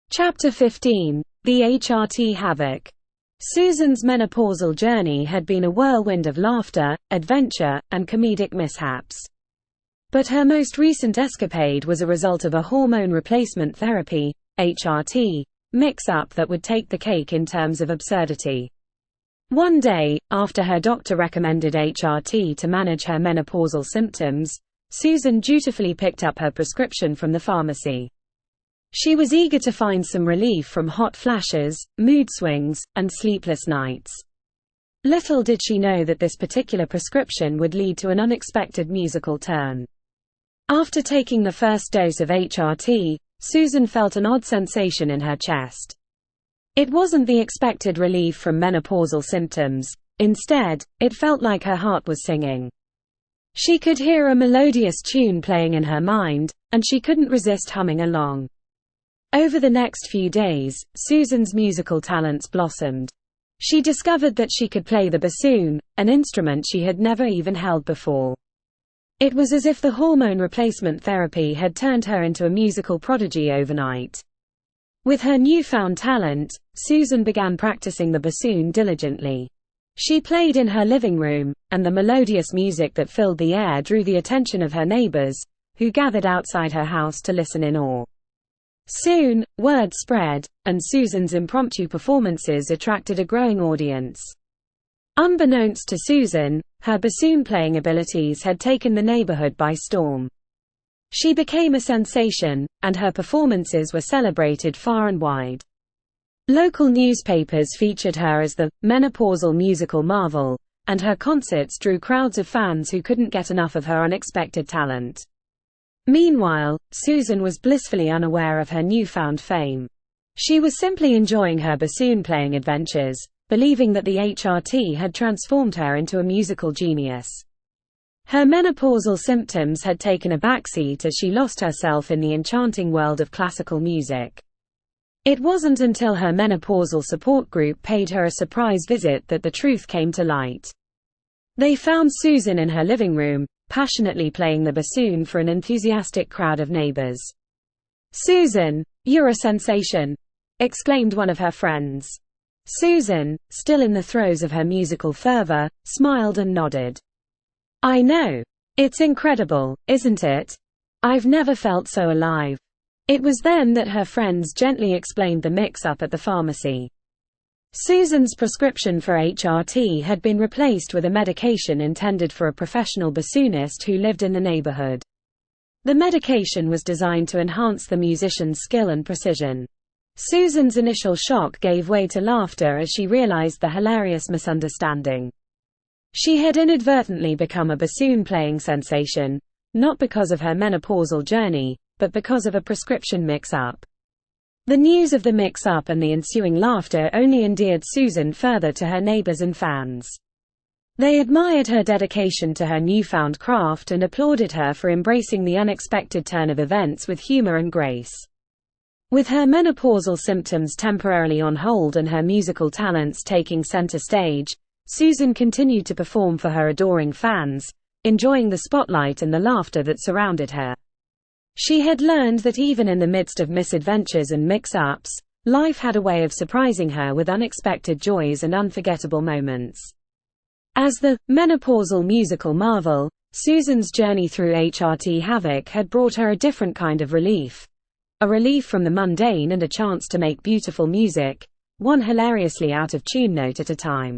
Chapter 15: The HRT Havoc. Susan's menopausal journey had been a whirlwind of laughter, adventure, and comedic mishaps. But her most recent escapade was a result of a hormone replacement therapy (HRT) mix-up that would take the cake in terms of absurdity. One day, after her doctor recommended HRT to manage her menopausal symptoms, Susan dutifully picked up her prescription from the pharmacy. She was eager to find some relief from hot flashes, mood swings, and sleepless nights. Little did she know that this particular prescription would lead to an unexpected musical turn. After taking the first dose of HRT, Susan felt an odd sensation in her chest. It wasn't the expected relief from menopausal symptoms. Instead, it felt like her heart was singing. She could hear a melodious tune playing in her mind, and she couldn't resist humming along. Over the next few days, Susan's musical talents blossomed. She discovered that she could play the bassoon, an instrument she had never even held before. It was as if the hormone replacement therapy had turned her into a musical prodigy overnight. With her newfound talent, Susan began practicing the bassoon diligently. She played in her living room, and the melodious music that filled the air drew the attention of her neighbors, who gathered outside her house to listen in awe. Soon, word spread, and Susan's impromptu performances attracted a growing audience. Unbeknownst to Susan, her bassoon-playing abilities had taken the neighborhood by storm. She became a sensation, and her performances were celebrated far and wide. Local newspapers featured her as the menopausal musical marvel, and her concerts drew crowds of fans who couldn't get enough of her unexpected talent. Meanwhile, Susan was blissfully unaware of her newfound fame. She was simply enjoying her bassoon-playing adventures, believing that the HRT had transformed her into a musical genius. Her menopausal symptoms had taken a backseat as she lost herself in the enchanting world of classical music. It wasn't until her menopausal support group paid her a surprise visit that the truth came to light. They found Susan in her living room, passionately playing the bassoon for an enthusiastic crowd of neighbors. "Susan, you're a sensation!" exclaimed one of her friends. Susan, still in the throes of her musical fervor, smiled and nodded. "I know. It's incredible, isn't it? I've never felt so alive." It was then that her friends gently explained the mix-up at the pharmacy. Susan's prescription for HRT had been replaced with a medication intended for a professional bassoonist who lived in the neighborhood. The medication was designed to enhance the musician's skill and precision. Susan's initial shock gave way to laughter as she realized the hilarious misunderstanding. She had inadvertently become a bassoon-playing sensation, not because of her menopausal journey, but because of a prescription mix-up. The news of the mix-up and the ensuing laughter only endeared Susan further to her neighbors and fans. They admired her dedication to her newfound craft and applauded her for embracing the unexpected turn of events with humor and grace. With her menopausal symptoms temporarily on hold and her musical talents taking center stage, Susan continued to perform for her adoring fans, enjoying the spotlight and the laughter that surrounded her. She had learned that even in the midst of misadventures and mix-ups, life had a way of surprising her with unexpected joys and unforgettable moments. As the menopausal musical marvel, Susan's journey through HRT Havoc had brought her a different kind of relief. A relief from the mundane and a chance to make beautiful music, one hilariously out of tune note at a time.